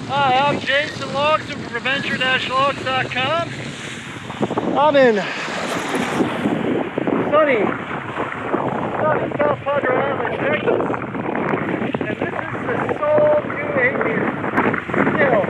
Hi, I'm Jason Logston from Adventure-Logs.com. I'm in sunny South Padre Island, Texas, and this is the Soul 280 still.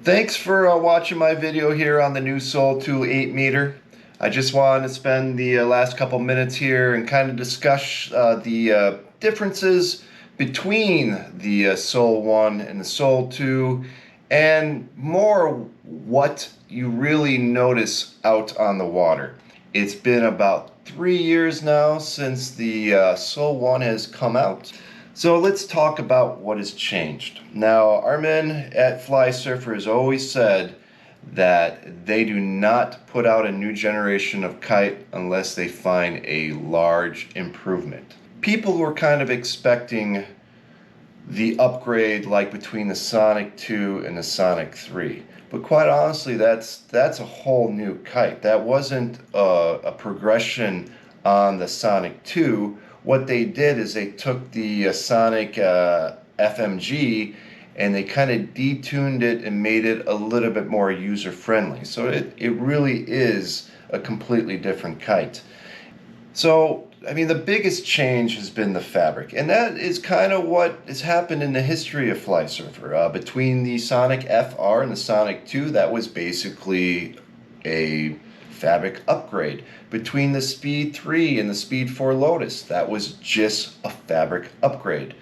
Thanks for watching my video here on the new Soul 2 8-meter. I just wanted to spend the last couple minutes here and kind of discuss the differences between the Soul 1 and the Soul 2, and more what you really notice out on the water. It's been about 3 years now since the Soul 1 has come out. So let's talk about what has changed. Now, our men at Flysurfer has always said that they do not put out a new generation of kite unless they find a large improvement. People were kind of expecting the upgrade like between the Sonic 2 and the Sonic 3. But quite honestly, that's a whole new kite. That wasn't a progression on the Sonic 2. What they did is they took the Sonic FMG and they kind of detuned it and made it a little bit more user friendly. So it really is a completely different kite. So, I mean, the biggest change has been the fabric, and that is kind of what has happened in the history of Flysurfer. Between the Sonic FR and the Sonic 2, that was basically a fabric upgrade. Between the Speed 3 and the Speed 4 Lotus, that was just a fabric upgrade.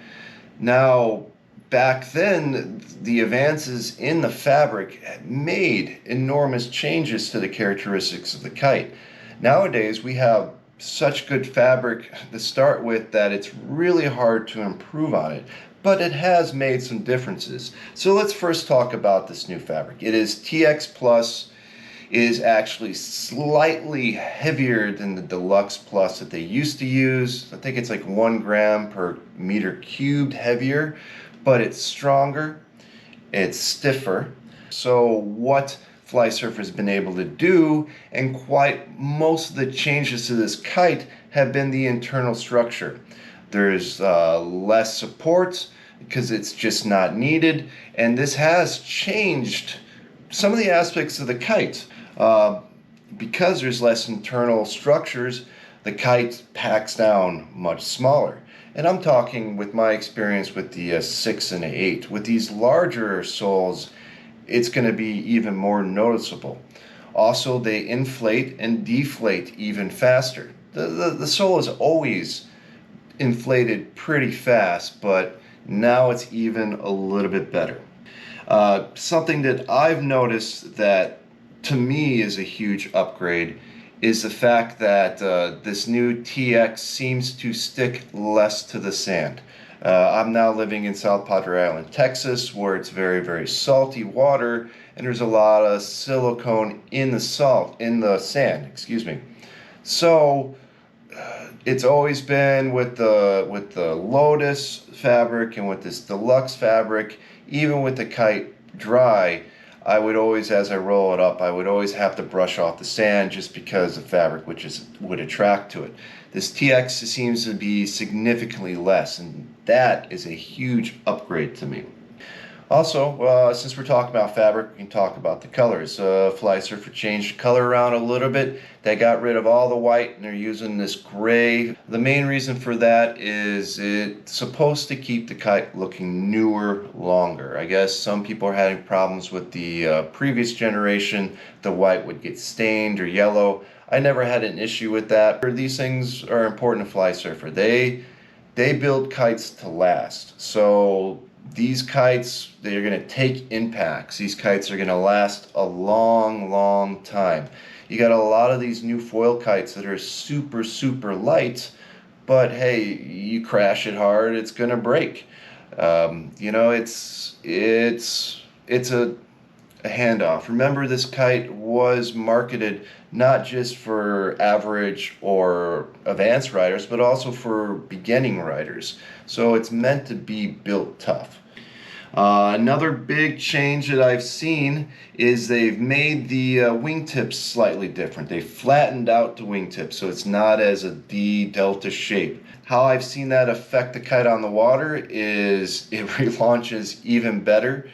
Now, back then, the advances in the fabric made enormous changes to the characteristics of the kite. Nowadays, we have such good fabric to start with that it's really hard to improve on it, but it has made some differences. So let's first talk about this new fabric. It is TX Plus. It is actually slightly heavier than the Deluxe Plus that they used to use. I think it's like 1 gram per meter cubed heavier, but it's stronger, it's stiffer. So what Flysurfer has been able to do, and quite most of the changes to this kite have been the internal structure. There's less support because it's just not needed, and this has changed some of the aspects of the kite. Because there's less internal structures, the kite packs down much smaller. And I'm talking with my experience with the 6 and 8. With these larger soles, it's going to be even more noticeable. Also, they inflate and deflate even faster. The sole is always inflated pretty fast, but now it's even a little bit better. Something that I've noticed that to me is a huge upgrade is the fact that this new TX seems to stick less to the sand. I'm now living in South Padre Island, Texas, where it's very, very salty water, and there's a lot of silicone in the sand, excuse me. So it's always been with the Lotus fabric and with this Deluxe fabric, even with the kite dry, I would always, as I roll it up, I would always have to brush off the sand just because the fabric would attract to it. This TX seems to be significantly less, and that is a huge upgrade to me. Also, since we're talking about fabric, we can talk about the colors. Flysurfer changed the color around a little bit. They got rid of all the white and they're using this gray. The main reason for that is it's supposed to keep the kite looking newer, longer. I guess some people are having problems with the previous generation. The white would get stained or yellow. I never had an issue with that. These things are important to Flysurfer. They build kites to last. So these kites, they're going to take impacts. These kites are going to last a long, long time. You got a lot of these new foil kites that are super, super light, but hey, you crash it hard, it's going to break. You know, it's a handoff. Remember, this kite was marketed not just for average or advanced riders, but also for beginning riders. So it's meant to be built tough. Another big change that I've seen is they've made the wingtips slightly different. They flattened out the wingtips so it's not as a D delta shape. How I've seen that affect the kite on the water is it relaunches even better.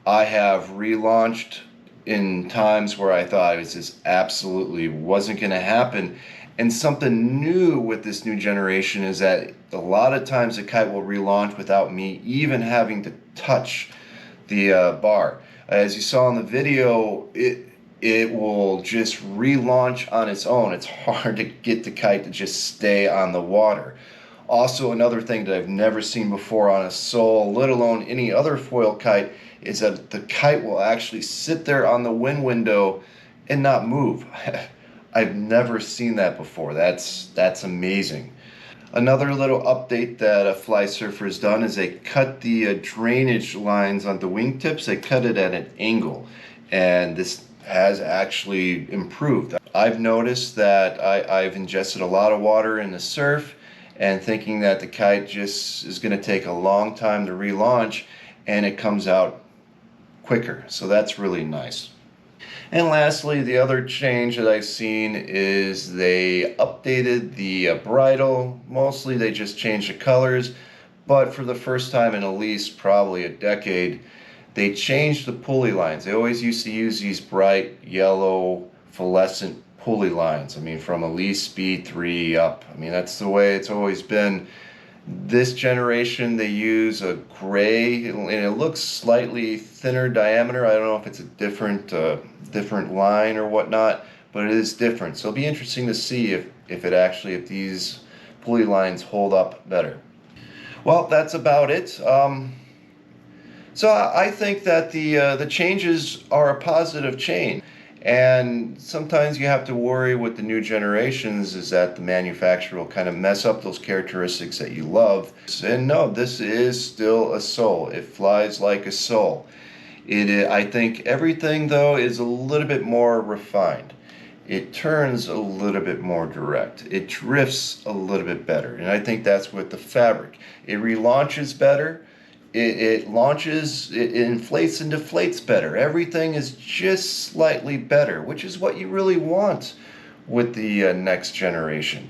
I have relaunched in times where I thought it just absolutely wasn't going to happen. And something new with this new generation is that a lot of times the kite will relaunch without me even having to touch the bar. As you saw in the video, it will just relaunch on its own. It's hard to get the kite to just stay on the water. Also, another thing that I've never seen before on a sole, let alone any other foil kite, is that the kite will actually sit there on the wind window and not move. I've never seen that before. That's amazing. Another little update that Flysurfer has done is they cut the drainage lines on the wingtips. They cut it at an angle, and this has actually improved. I've noticed that I've ingested a lot of water in the surf, and thinking that the kite just is going to take a long time to relaunch, and it comes out quicker. So that's really nice. And lastly, the other change that I've seen is they updated the bridle. Mostly they just changed the colors, but for the first time in at least probably a decade, they changed the pulley lines. They always used to use these bright yellow fluorescent pulley lines. I mean, from Elise Speed 3 up. I mean, that's the way it's always been. This generation they use a gray, and it looks slightly thinner diameter. I don't know if it's a different line or whatnot, but it is different. So it'll be interesting to see if these pulley lines hold up better. Well, that's about it. So I think that the changes are a positive change. And sometimes you have to worry with the new generations is that the manufacturer will kind of mess up those characteristics that you love. And no, this is still a sole. It flies like a sole. I think everything though is a little bit more refined. It turns a little bit more direct. It drifts a little bit better. And I think that's with the fabric. It relaunches better. It launches, it inflates and deflates better. Everything is just slightly better, which is what you really want with the next generation.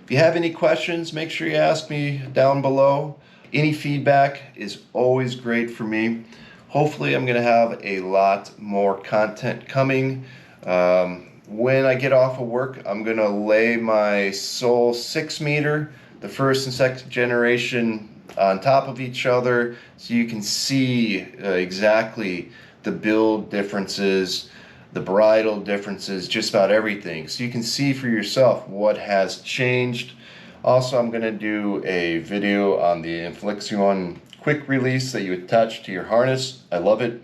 If you have any questions, make sure you ask me down below. Any feedback is always great for me. Hopefully I'm going to have a lot more content coming. When I get off of work, I'm going to lay my sole 6 meter, the first and second generation, on top of each other, so you can see exactly the build differences, the bridle differences, just about everything, so you can see for yourself what has changed. Also, I'm going to do a video on the Inflexion quick release that you attach to your harness. I love it.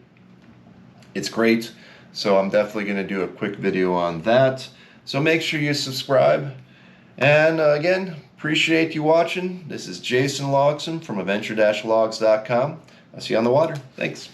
It's great. So I'm definitely going to do a quick video on that. So make sure you subscribe. And again, appreciate you watching. This is Jason Logson from adventure-logs.com. I'll see you on the water. Thanks.